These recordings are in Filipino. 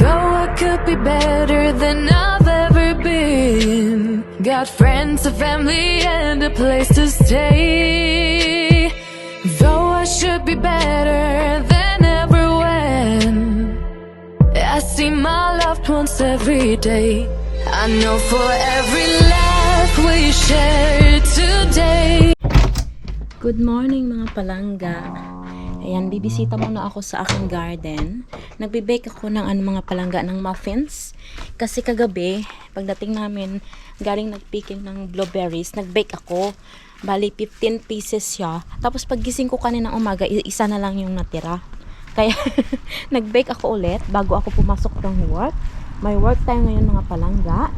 Though I could be better than I've ever been. Got friends, a family, and a place to stay. Though I should be better than ever when I see my loved ones every day. I know for every laugh we share today. Good morning mga palangga. Ayan, bibisita muna ako sa aking garden. Nagbe-bake ako ng mga palangga ng muffins. Kasi kagabi, pagdating namin, galing nagpicking ng blueberries, nag-bake ako. Bali, 15 pieces siya. Tapos paggising ko kaninang umaga, isa na lang yung natira. Kaya, nag-bake ako ulit bago ako pumasok ng work. May work time ngayon mga palangga.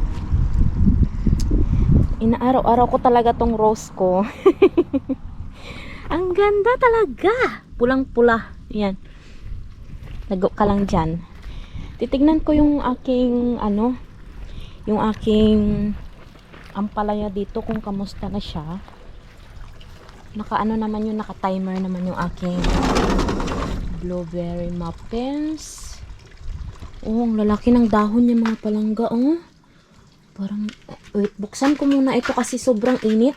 Inaaraw-araw ko talaga tong rose ko. Ang ganda talaga. Pulang-pula. Yan. Lago ka lang dyan. Titignan ko yung aking, yung aking ampalaya dito kung kamusta na siya. Naka-ano naman yun, naka-timer naman yung aking blueberry muffins. Oh, ang lalaki ng dahon niya mga palangga, oh. Parang, wait, buksan ko muna ito kasi sobrang init.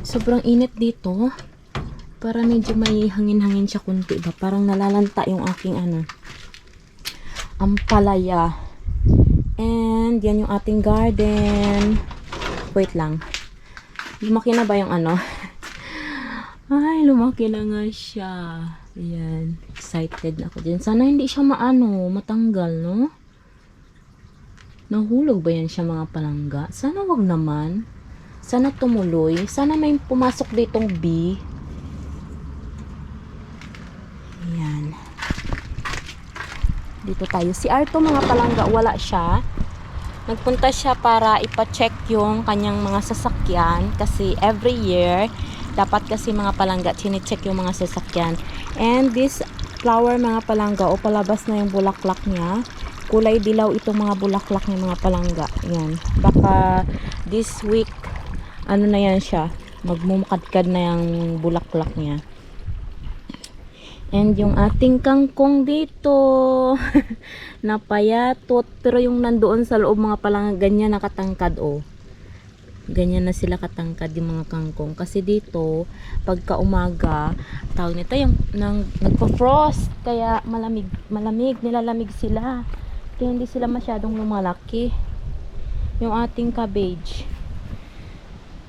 Sobrang init dito. Para medyo may hangin-hangin siya kunti ba. Parang nalalanta yung aking ampalaya. And yan yung ating garden. Wait lang. Lumaki na ba yung Ay, lumaki na nga siya. Ayan. Excited na ako dyan. Sana hindi siya matanggal, no? Nahulog ba yan siya mga palangga? Sana wag naman. Sana tumuloy. Sana may pumasok ditong bee. Ayan. Dito tayo. Si Arto mga palangga, wala siya. Nagpunta siya para ipa-check yung kanyang mga sasakyan. Kasi every year, dapat kasi mga palangga, chine-check yung mga sasakyan. And this flower mga palangga, palabas na yung bulaklak niya. Kulay dilaw itong mga bulaklak ng mga palangga. Ayan. Baka this week, na yan siya. Magmumukadkad na yung bulaklak niya. And yung ating kangkong dito, napayatot. Pero yung nandoon sa loob mga palangga, ganyan nakatangkad, oh. Ganyan na sila katangkad yung mga kangkong. Kasi dito, pagka umaga, tawag nito yung nagpa-frost. Kaya malamig, nilalamig sila. Kaya hindi sila masyadong lumalaki. Yung ating cabbage.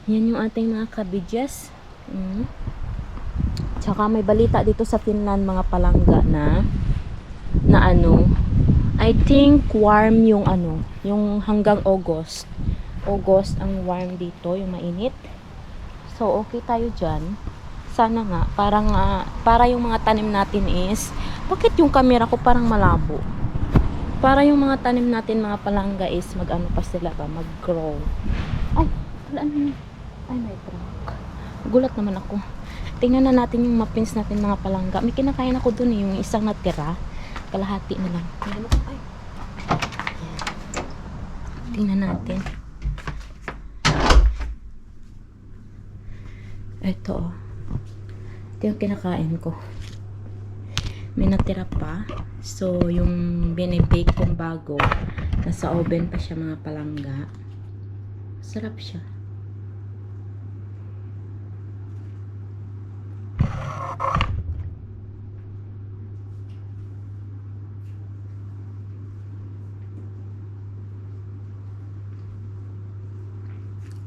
Yan yung ating mga cabbages. Tsaka may balita dito sa Finland mga palangga na I think warm yung yung hanggang August ang warm dito, yung mainit. So okay tayo dyan. Sana nga para yung mga tanim natin is, bakit yung camera ko parang malabo? Para yung mga tanim natin mga palangga is pa sila ba, mag-grow. Ay, may truck. Gulat naman ako. Tingnan na natin yung muffins natin mga palangga. May kinakain ako dun yung isang natira. Kalahati na lang. Tingnan natin. Ito, ito yung kinakain ko. May natira pa. So, yung binibake kong bago, nasa oven pa siya mga palangga. Sarap siya.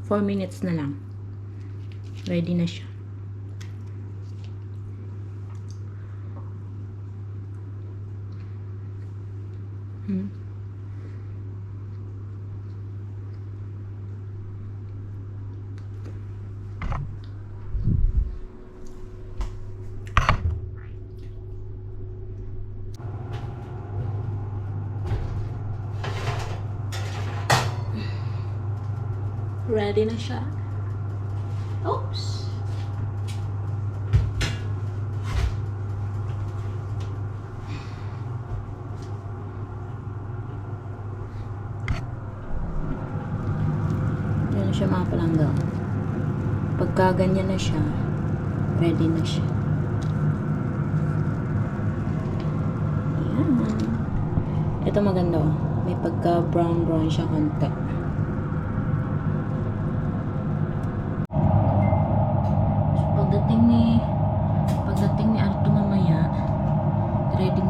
Four minutes na lang. Ready na siya. Ready na siya. Oops. Yan na siya mga palangga. Pagka ganyan na siya, ready na siya. Yan. Ito maganda oh. May pagka brown siya konti. Pagdating ni Arto mamaya, ready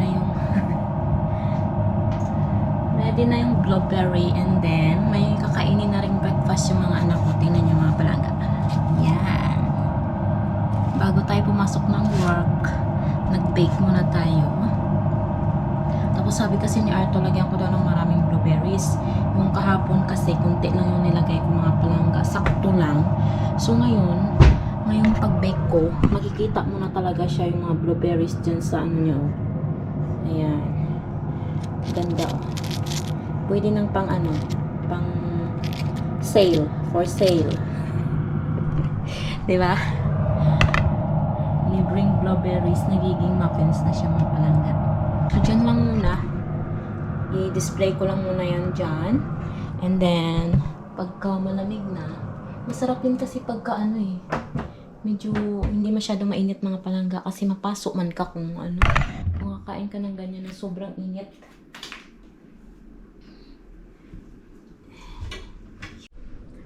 na yung blueberry, and then may kakainin na ring breakfast yung mga anak ko. Tingnan nyo mga palangga. Yan. Bago tayo pumasok ng work, nag-bake muna tayo. Tapos sabi kasi ni Arto, lagyan ko daw ng maraming blueberries. Yung kahapon kasi, kunti lang yung nilagay ko mga palangga. Sakto lang. So ngayong pag-bake ko, makikita mo na talaga siya yung mga blueberries dyan sa ano niya. Oh. Ayan. Ganda oh. Pwede nang pang sale. For sale. Diba? Libreng blueberries, nagiging muffins na siya mga palangga. So, dyan lang muna. I-display ko lang muna yan dyan. And then, pagka malamig na, masarap din kasi pagka medyo hindi masyado mainit mga palangga kasi mapasok man ka kung kakain ka ng ganyan na sobrang init.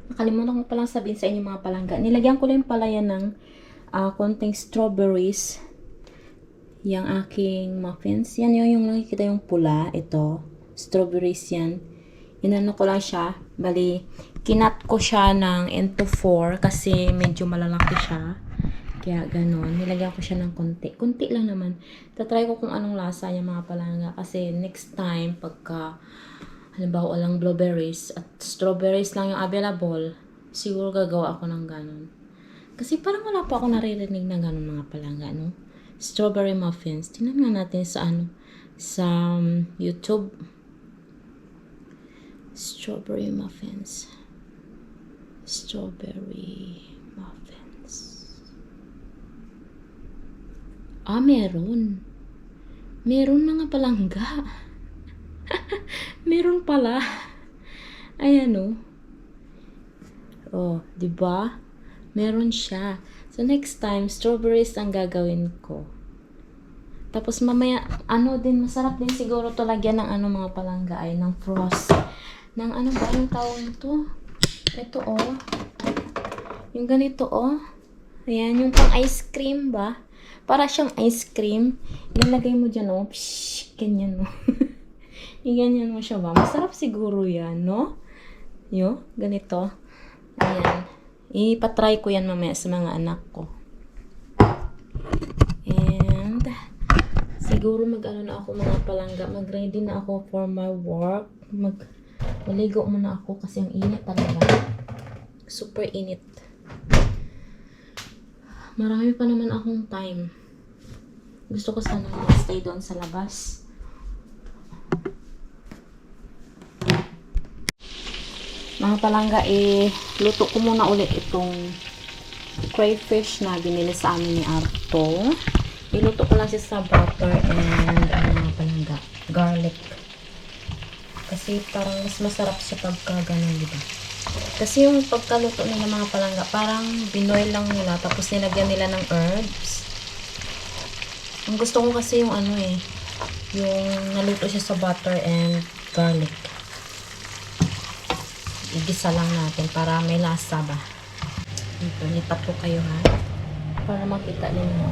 Nakalimutan ko palang sabihin sa inyo mga palangga. Nilagyan ko lang pala yan ng konting strawberries. Yung aking muffins. Yan yung nakikita yung pula. Ito. Strawberries yan. Inano ko lang siya. Bali, kinat ko siya ng into 4 kasi medyo malalaki siya. Kaya ganun. Nilagyan ko siya ng konti. Konti lang naman. Tatry ko kung anong lasa niya mga palangga. Kasi next time, pagka halimbawa walang blueberries at strawberries lang yung available, siguro gagawa ako ng ganun. Kasi parang wala pa ako naririnig na ganun mga palangga, no? Strawberry muffins. Tingnan nga natin sa YouTube. Strawberry muffins. Strawberry muffins. Meron. Meron mga palangga. Meron pala. Ayan oh. Oh, 'di ba? Meron siya. So next time, strawberries ang gagawin ko. Tapos mamaya, din, masarap din siguro to lagyan ng mga palangga ay ng frost. Ng ba yung tawag nito? Ito oh. Yung ganito oh. Ayan, yung pang ice cream ba? Para siyang ice cream. Ilalagay mo dyan oh. Pshh, ganyan oh. Ganyan mo siya ba? Masarap siguro yan, no? Ganito. Ayan. Ipatry ko yan mamaya sa mga anak ko. And, siguro na ako mga palangga. Mag-ready na ako for my work. Maligo muna ako kasi ang init talaga. Super init. Marami pa naman akong time. Gusto ko sana mag-stay doon sa labas. Mga palangga, luto ko muna ulit itong crayfish na binili sa amin ni Arto. Iluto ko lang siya sa butter and mga palangga, garlic. Kasi parang mas masarap siya pagka ganun, diba? Kasi yung pagkaluto nila mga palangga, parang binoil lang nila tapos nilagyan nila ng herbs. Ang gusto ko kasi yung yung naluto siya sa butter and garlic. Igisa lang natin para may lasa ba. Ito, lipat ko kayo ha. Para makita ninyo.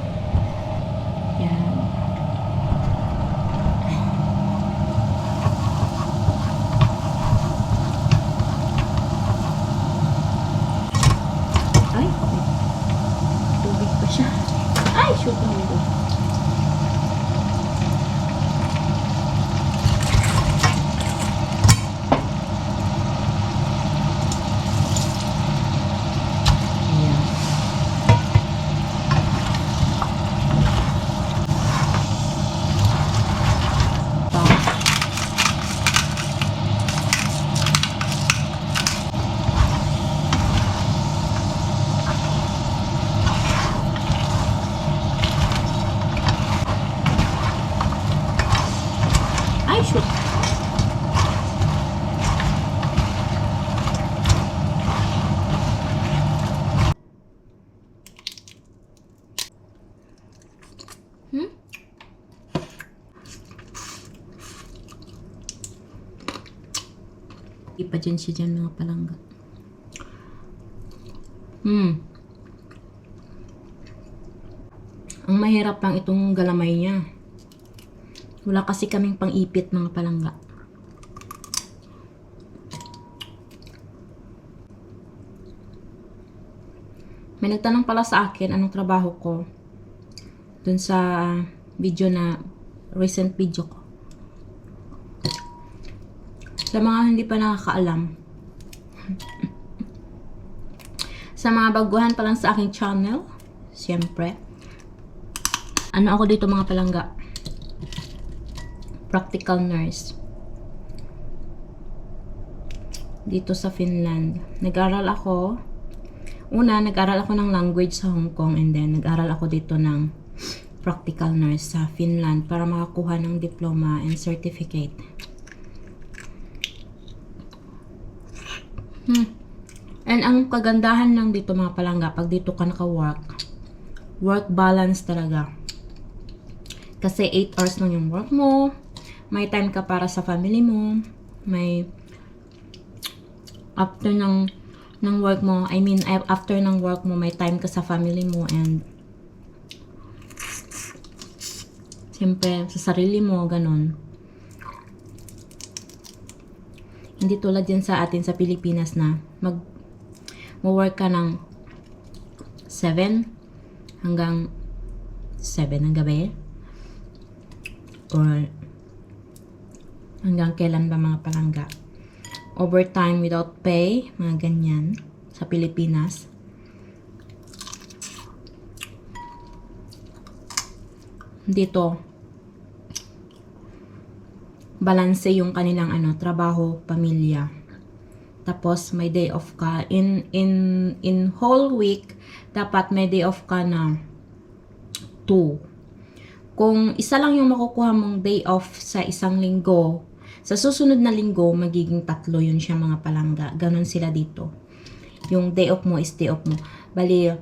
Yan. Ay, tubig pa siya. Ay, shoot mo nito. Ipa dyan siya dyan mga palangga. Ang mahirap lang itong galamay niya. Wala kasi kaming pang-ipit mga palangga. May nagtanong pala sa akin anong trabaho ko dun sa video na recent video ko. Sa mga hindi pa nakakaalam, sa mga baguhan pa lang sa aking channel, siyempre, ano ako dito mga palangga? Practical nurse. Dito sa Finland. Nag-aral ako ng language sa Hong Kong and then nag-aral ako dito ng practical nurse sa Finland para makakuha ng diploma and certificate. And ang kagandahan lang dito mga palangga, pag dito ka work balance talaga. Kasi 8 hours lang yung work mo, may time ka para sa family mo, may after ng work mo, after ng work mo, may time ka sa family mo and siyempre sa sarili mo, ganun. Hindi tulad yan sa atin sa Pilipinas na mag-work ka ng 7 hanggang 7 ng gabi or hanggang kailan ba mga palangga. Overtime without pay, mga ganyan sa Pilipinas. Dito balanse yung kanilang trabaho, pamilya. Tapos may day off ka in whole week, dapat may day off ka na 2. Kung isa lang yung makukuha mong day off sa isang linggo, sa susunod na linggo, magiging 3 yun siya mga palangga. Ganon sila dito. Yung day off mo is day off mo. Bali,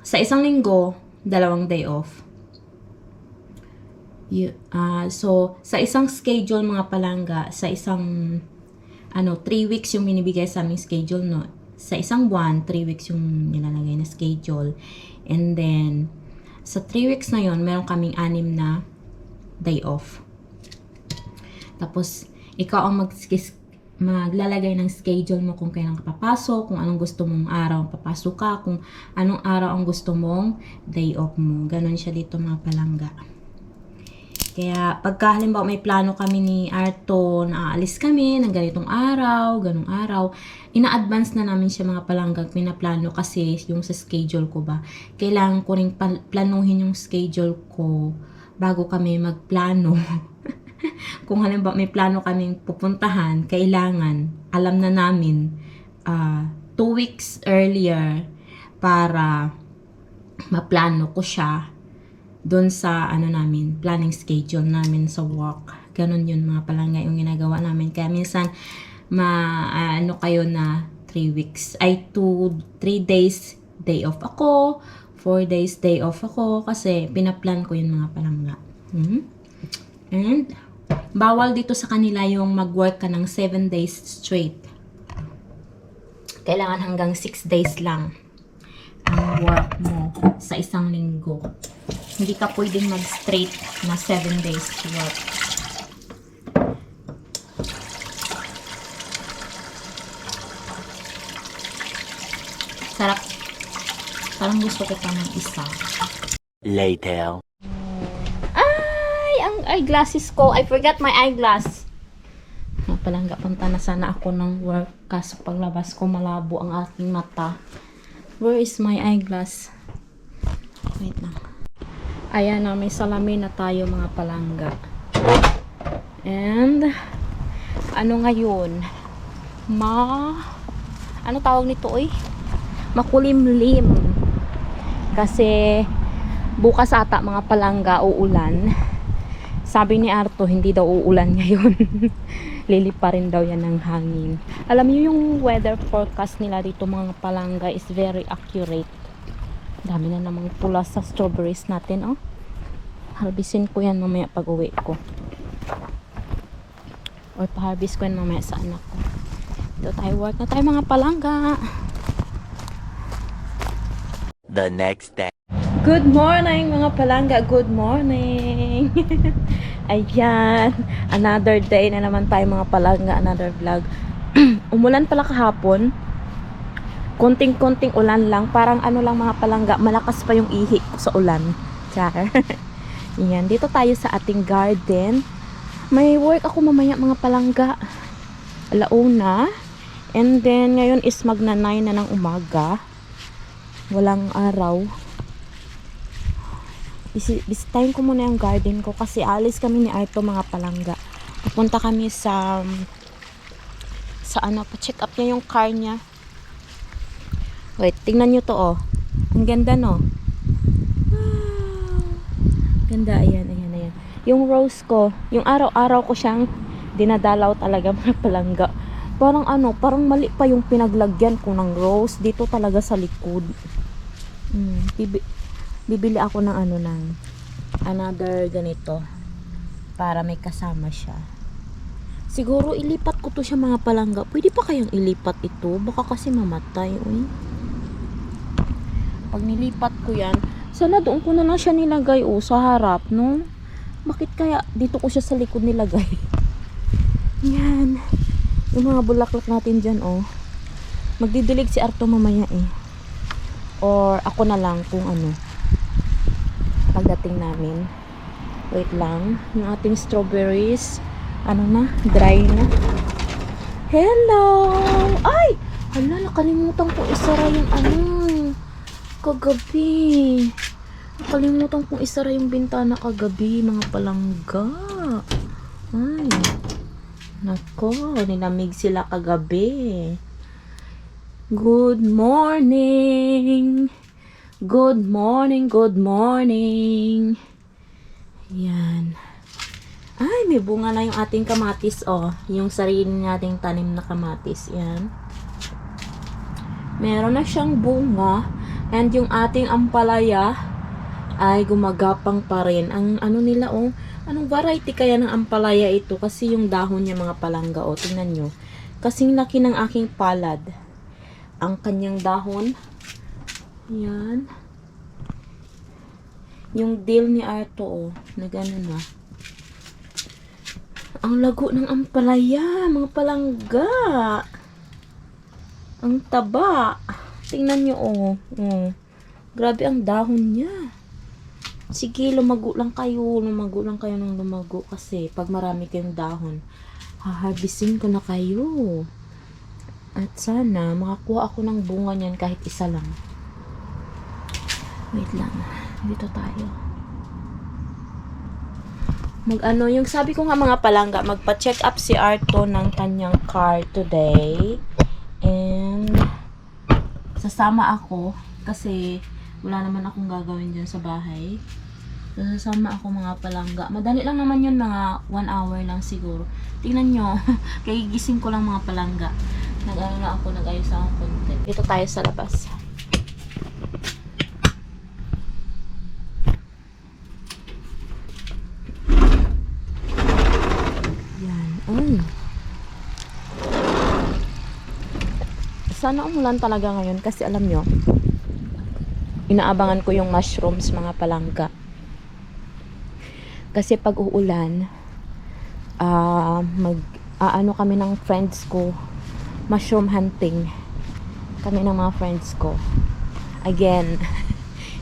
sa isang linggo, 2 day off. So, sa isang schedule mga palangga, sa isang 3 weeks yung binibigay sa aming schedule, no? Sa isang buwan, 3 weeks yung nilalagay na schedule. And then, sa 3 weeks na yon meron kaming 6 na day off. Tapos, ikaw ang maglalagay ng schedule mo kung kailan ka papasok, kung anong gusto mong araw papasok ka, kung anong araw ang gusto mong day off mo. Ganon siya dito mga palangga. Kaya, pagka halimbawa may plano kami ni Arto na aalis kami ng ganitong araw, ganong araw, ina-advance na namin siya mga palanggang pinaplano kasi yung sa schedule ko ba. Kailangan ko rin planuhin yung schedule ko bago kami magplano. Kung halimbawa may plano kaming pupuntahan, kailangan alam na namin 2 weeks earlier para maplano ko siya doon sa planning schedule namin sa work. Ganon yun mga palangga yung ginagawa namin. Kaya minsan kayo na 3 weeks ay 3 days day off ako, 4 days day off ako kasi pinaplan ko yun mga palangga. And bawal dito sa kanila yung mag-work ka ng 7 days straight. Kailangan hanggang 6 days lang ang work mo sa isang linggo. Hindi ka pwedeng mag-straight na 7 days work. Sarap. Parang gusto ko pa ng isa. Later. Ay! Ang eyeglasses ko. I forgot my eyeglass. Palangga, punta na sana ako ng work. Kaso paglabas ko, malabo ang aking mata. Where is my eyeglass? Wait lang. Ayan na, may salamin na tayo mga palangga. And, ngayon? Ano tawag nito makulimlim. Kasi, bukas ata mga palangga, uulan. Sabi ni Arto, hindi daw uulan ngayon. Lilipa rin daw yan ng hangin. Alam niyo yung weather forecast nila dito mga palangga is very accurate. Dami na namang pula sa strawberries natin, Harvestin ko yan mamaya pag uwi ko. Or pa-harvest ko yan mamaya sa anak ko. Dito tayo work na tayo mga palangga. The next day. Good morning mga palangga, good morning. Ayan, another day na naman tayo mga palangga, another vlog. Umulan pala kahapon. Konting-konting ulan lang, parang ano lang mga palangga, malakas pa yung ihi ko sa ulan. Char. Ayan, dito tayo sa ating garden. May work ako mamaya mga palangga. Alauna. And then ngayon is magna 9 na ng umaga. Walang araw. Bisitahin ko muna yung garden ko kasi alis kami ni Arto mga palangga. Pupunta kami sa ano, pa-check up niya yung car niya. Wait, tingnan nyo to oh. Ang ganda no. Wow. Ganda, ayan. Yung rose ko, yung araw-araw ko siyang dinadalaw talaga mga palangga. Parang ano, parang mali pa yung pinaglagyan ko ng rose dito talaga sa likod. Bibili ako ng ano, ng another ganito para may kasama siya. Siguro ilipat ko to siya mga palangga. Pwede pa kayang ilipat ito? Baka kasi mamatay. Uy. Pag nilipat ko yan, sana doon ko na lang siya nilagay sa harap, no? Bakit kaya dito ko siya sa likod nilagay? Yan. Yung mga bulaklak natin dyan, magdidilig si Arto mamaya Or ako na lang kung ano. Pagdating namin. Wait lang. Yung ating strawberries. Ano na? Dry na. Hello! Ay! Hala, nakalimutan ko isara yung ano. Kagabi. Nakalimutan kong isara yung bintana kagabi, mga palangga. Ay. Nako, nilamig sila kagabi. Good morning. Good morning, good morning. Yan. Ay, may bunga na yung ating kamatis, Yung sarili nating tanim na kamatis. Yan. Meron na siyang bunga. And yung ating ampalaya ay gumagapang pa rin. Ang ano nila anong variety kaya ng ampalaya ito? Kasi yung dahon niya mga palangga tingnan nyo. Kasing laki ng aking palad. Ang kanyang dahon. Yan. Yung dill ni Arto na gano'n na. Ang lago ng ampalaya, mga palangga. Ang taba. Tingnan nyo Grabe ang dahon niya. Sige, lumago lang kayo ng lumago kasi pag marami kayong dahon, haharbisin ko na kayo. At sana makakuha ako ng bunga niyan kahit isa lang. Wait lang, dito tayo. Yung sabi ko nga mga palangga, magpa-check up si Arto ng kanyang car today. And sasama ako kasi wala naman akong gagawin dyan sa bahay. So, sasama ako mga palangga. Madali lang naman yun, mga 1 hour lang siguro. Tingnan nyo, kagigising ko lang mga palangga. Nag-ayos ako konti. Dito tayo sa labas. Yan. Sana umulan talaga ngayon kasi alam nyo, inaabangan ko yung mushrooms mga palangga. Kasi pag uulan, ano kami ng friends ko, mushroom hunting. Kami ng mga friends ko. Again,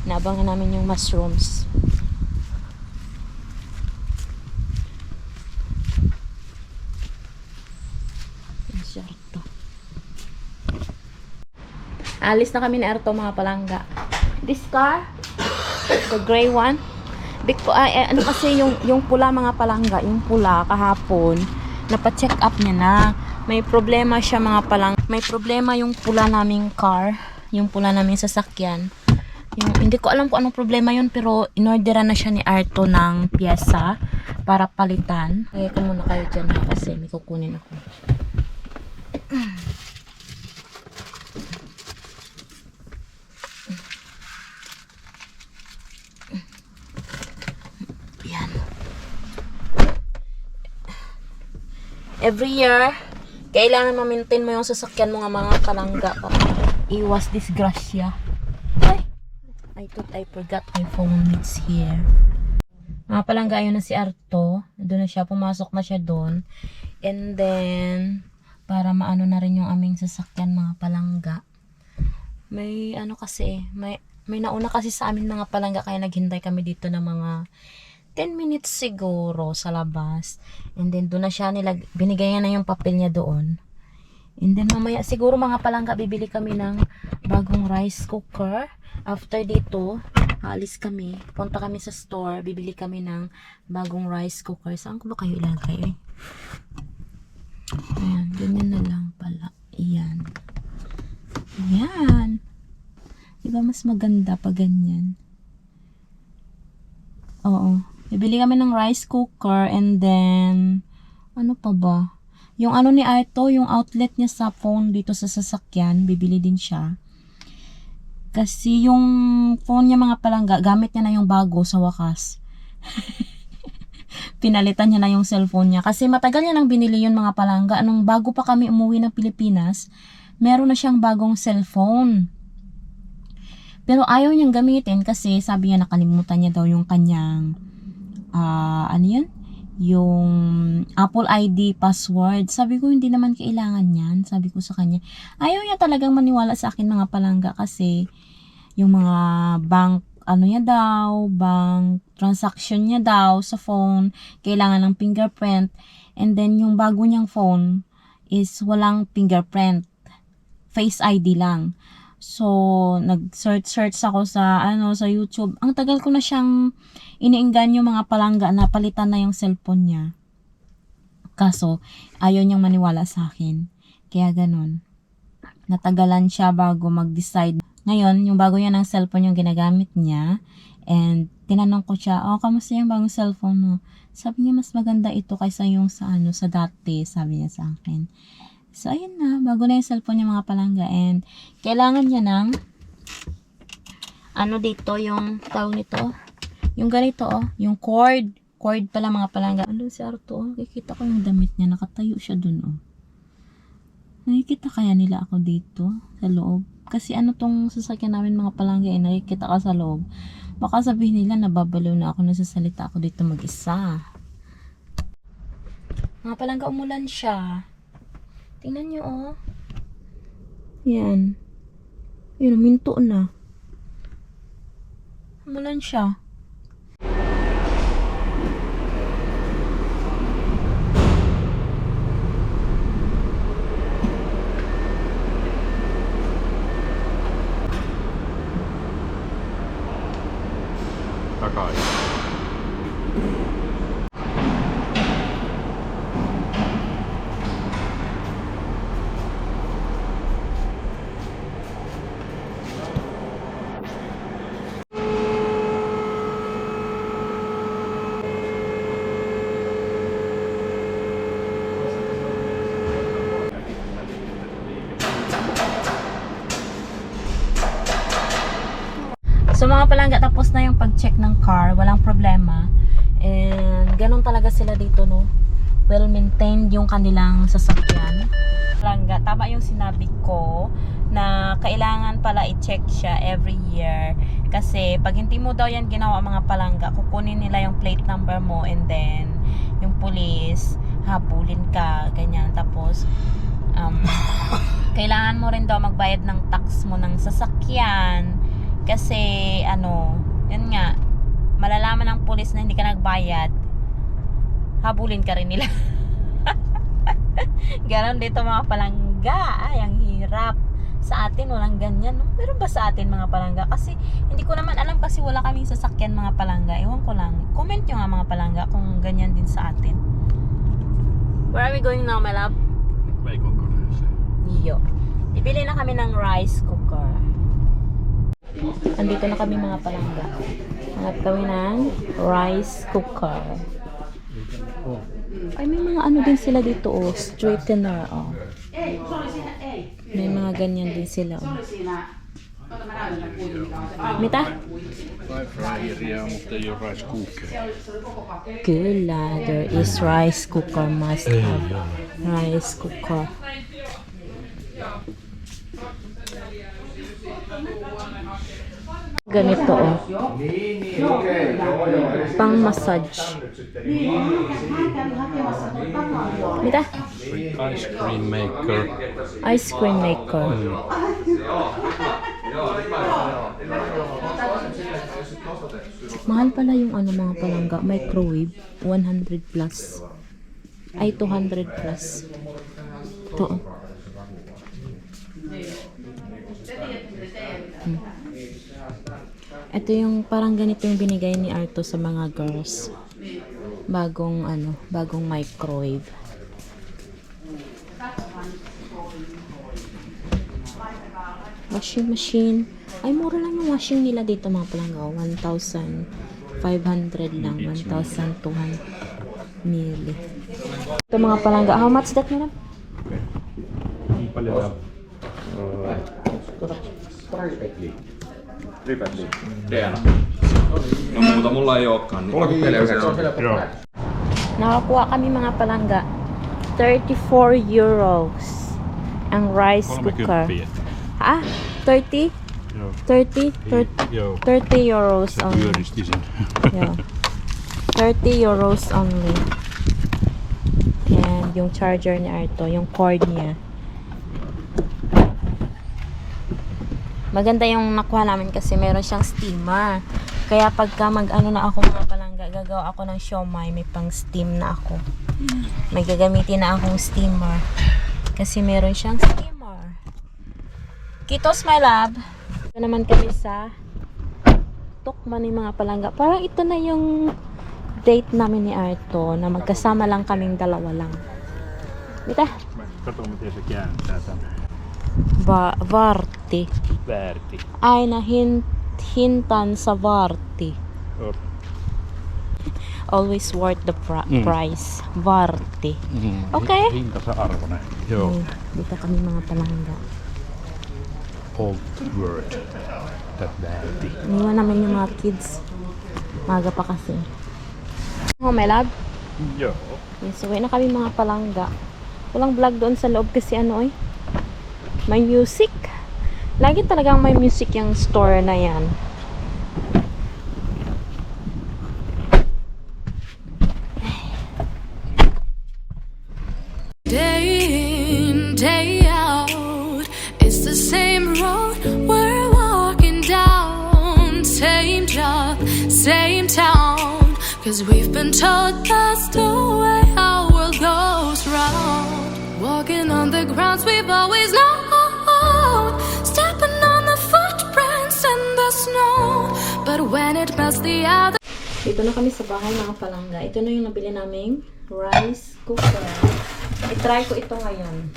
inaabangan namin yung mushrooms. Insarto. Alis na kami ni Arto mga palangga. This car, the gray one, ano kasi yung pula mga palangga, yung pula kahapon, napa-check up niya na. May problema siya mga palangga. May problema yung pula naming car, yung pula naming sasakyan. Hindi ko alam kung anong problema yun, pero inorderan na siya ni Arto ng pyesa para palitan. Kaya ko muna kayo dyan kasi may kukunin ako. Every year, Kailangan ma-maintain mo yung sasakyan mo nga mga palangga para iwas disgrasya. Ay, I thought I forgot my phone. It's here. Mga palangga, ayun na si Arto. Doon na siya, pumasok na siya doon. And then, para maano na rin yung aming sasakyan mga palangga. May ano kasi, may nauna kasi sa amin mga palangga, kaya naghintay kami dito ng mga 10 minutes siguro sa labas. And then doon na siya binigay na yung papel niya doon. And then mamaya siguro mga palangga, bibili kami ng bagong rice cooker. After dito, aalis kami, punta kami sa store, bibili kami ng bagong rice cooker. Saan ko ba kayo ilagay? Ayan, ganyan na lang pala. Ayan. Ayan. Diba mas maganda pag ganyan? Oo. Bibili kami ng rice cooker and then, ano pa ba? Yung ano ni Arto, yung outlet niya sa phone dito sa sasakyan, bibili din siya. Kasi yung phone niya mga palangga, gamit niya na yung bago sa wakas. Pinalitan niya na yung cellphone niya. Kasi matagal niya nang binili yun mga palangga. Nung bago pa kami umuwi ng Pilipinas, meron na siyang bagong cellphone. Pero ayaw niyang gamitin kasi sabi niya nakalimutan niya daw yung kanyang ano yan? Yung Apple ID password. Sabi ko, hindi naman kailangan yan. Sabi ko sa kanya. Ayaw niya talagang maniwala sa akin mga palangga kasi yung mga bank, ano niya daw, bank transaction niya daw sa phone, kailangan ng fingerprint. And then, yung bago niyang phone is walang fingerprint. Face ID lang. So, nag-search ako sa sa YouTube. Ang tagal ko na siyang iniinggan yung mga palangga na palitan na yung cellphone niya. Kaso, ayaw niyang maniwala sa akin. Kaya ganun. Natagalan siya bago mag-decide. Ngayon, yung bago niya ng cellphone yung ginagamit niya. And tinanong ko siya, kamusta yung bagong cellphone mo? Sabi niya, mas maganda ito kaysa yung sa sa dati, sabi niya sa akin. So, ayun na. Bago na yung cellphone niya mga palangga. And, kailangan niya ng dito, yung tawag nito. Yung ganito, yung cord. Cord pala mga palangga. Ano si Arto, nakikita ko yung damit niya. Nakatayo siya dun, Nakikita kaya nila ako dito, sa loob? Kasi tong sasakyan namin mga palangga, nakikita ka sa loob. Baka sabihin nila, nababalo na ako, nasasalita ako dito mag-isa. Mga palangga, umulan siya. Tingnan nyo, Yan. Yun, minto na. Umulan siya. Takaisin. So mga palangga, tapos na yung pag-check ng car, walang problema. And ganun talaga sila dito, well maintained yung kanilang sasakyan. Palangga, tama yung sinabi ko na kailangan pala i-check siya every year. Kasi pag hindi mo daw yan ginawa mga palangga, kukunin nila yung plate number mo and then yung police, habulin ka, ganyan. Tapos kailangan mo rin daw magbayad ng tax mo ng sasakyan. Kasi, yun nga, malalaman ng pulis na hindi ka nagbayad, habulin ka rin nila. Ganon dito mga palangga. Ay, ang hirap. Sa atin, walang ganyan. Meron ba sa atin mga palangga? Kasi, hindi ko naman alam kasi wala kaming sasakyan mga palangga. Ewan ko lang. Comment nyo nga mga palangga kung ganyan din sa atin. Where are we going now, my love? Baconkoneeseen. Iyo. Bibili na kami ng rice cooker. Andito na kami mga palangga. Hanap kami ng rice cooker. Ay, may mga din sila dito, straightener, May mga ganyan din sila, Mitä? Air fryeria, mutta ei ole rice cookeria. Kyllä, there is rice cooker, must have rice cooker. Ganito oh. Pang massage. Mitä? Ice cream maker. Ice cream maker. Mahal pala yung ano mga palangga. Microwave. 100 plus. Ay, 200 plus. Ito. Oh. Ito yung parang ganito yung binigay ni Arto sa mga girls. Bagong ano, bagong microwave. Washing machine. Ay, mura lang yung washing nila dito mga palangga. 1,500 lang. 1,200 mili. Ito mga palangga. How much that nila? Paljon Deana. No muuta mulla ei ookaan. Joo. Nakakuha kami mga palangga. 34 euros ang rice cooker. Ah, 30? Joo. 30? Joo. 30 euros Se only. pyöristi sen. Yeah. 30 euros only. And yung charger ni Arto, yung cord niya. Maganda yung nakuha namin kasi meron siyang steamer. Kaya pagka mag-ano na ako mga palangga, gagawa ako ng siomai, may pang steam na ako. May gagamitin na akong steamer. Kasi meron siyang steamer. Kitos, my love. Ito naman kami sa Tukman ni mga palangga. Parang ito na yung date namin ni Arto na magkasama lang kaming dalawa lang. Mitä? Kato miten se kääntää tän. Varti. Väärti. Aina hintan sa varti. Always worth the price. Varti. Okay. Hintansa arvoinen. Joo. Dito kami mga palangga. Old word. That väärti. Iniwan namin yung mga kids. Maga pa kasi. Oh, my love. Joo. Yes, uwi na kami mga palangga. Walang vlog doon sa loob kasi ano eh. May music. Lagi talagang may music yung store na yan. Day in, day out, it's the same road we're walking down. Same job, same town. 'Cause we've been told that's the way our world goes round. Walking on the grounds we've always known. Stepping on the footprints in the snow. But when it melts the other. Dito na kami sa bahay mga palangga. Ito na yung nabili naming rice cooker. I-try ko ito ngayon.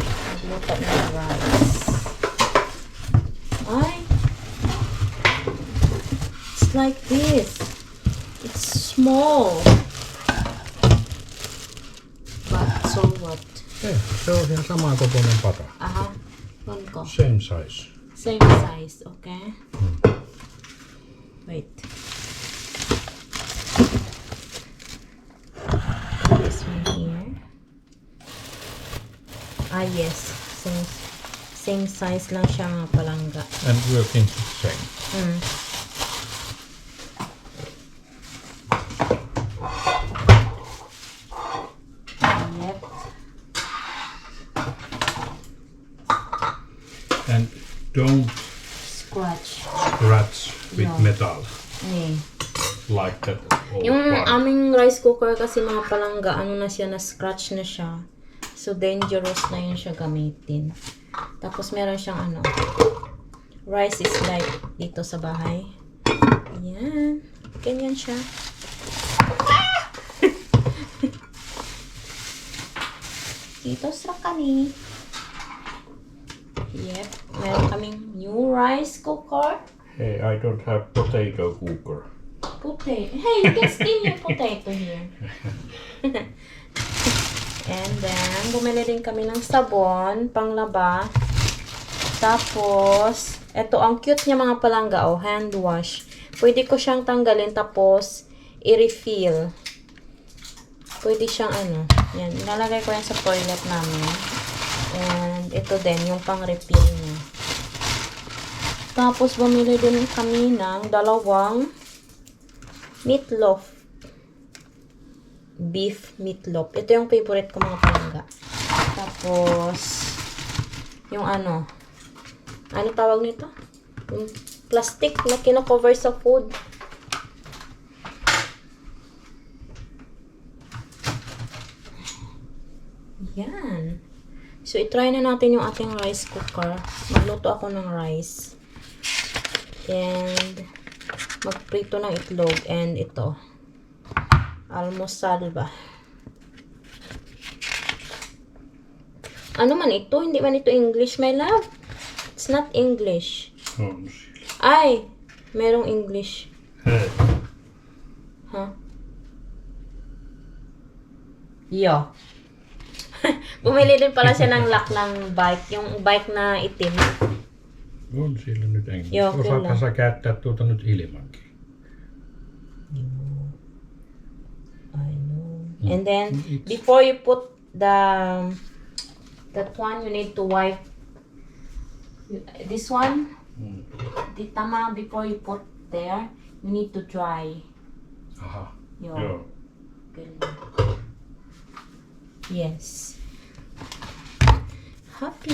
Nagluto ng rice. Ay! It's like this. It's small. But so what? Se on ihan saman kokoinen pata. Aha. Onko? Same size. Same size, okay? Wait. This one here. Ah, yes. Same size lang siya mga palangga. And working same. Yep. And don't Scratch. scratch with No. metal Nee. like that old Yung one. aming rice cooker kasi mga palangga, ano na siya, na-scratch na siya. So, dangerous na yun siya gamitin. Tapos, meron siyang ano, rice is like dito sa bahay. Ayan. Ganyan siya. Kitos lang kami. Yep. Meron kaming new rice cooker. Hey, I don't have potato cooker. Potato. Hey, you can steam your potato here. And then, bumili din kami ng sabon, panglaba. Tapos, eto, ang cute niya mga palangga, oh, hand wash. Pwede ko siyang tanggalin, tapos, i-refill. Pwede siyang ano, yan, ilalagay ko yan sa toilet namin. And, ito din, yung pang-refill niya. Tapos, bumili din kami ng dalawang meatloaf. Beef meatloaf. Ito yung favorite ko mga palangga. Tapos, yung ano tawag nito? Yung plastic na kino-cover sa food. Yan. So, itry na natin yung ating rice cooker. Magluto ako ng rice. And, magprito ng itlog. And ito. Almusal ba? Ano man ito? Hindi man ito English, my love? It's not English. Ay! Merong English. Huh? Yo. Bumili din pala siya ng lock ng bike. Yung bike na itim. On sillä nyt englanniksi. Joo, kyllä. Osaathan sä käyttää tuota nyt ilmankin? I know. And then, before you put that one, you need to wipe this one. The tama, before you put there, you need to dry. Aha. Yo. Joo. Yes. Happy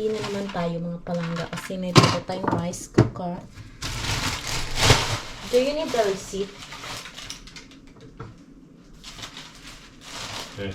na naman tayo mga palangga kasi may dito tayong rice cooker. Do you need the receipt? Okay.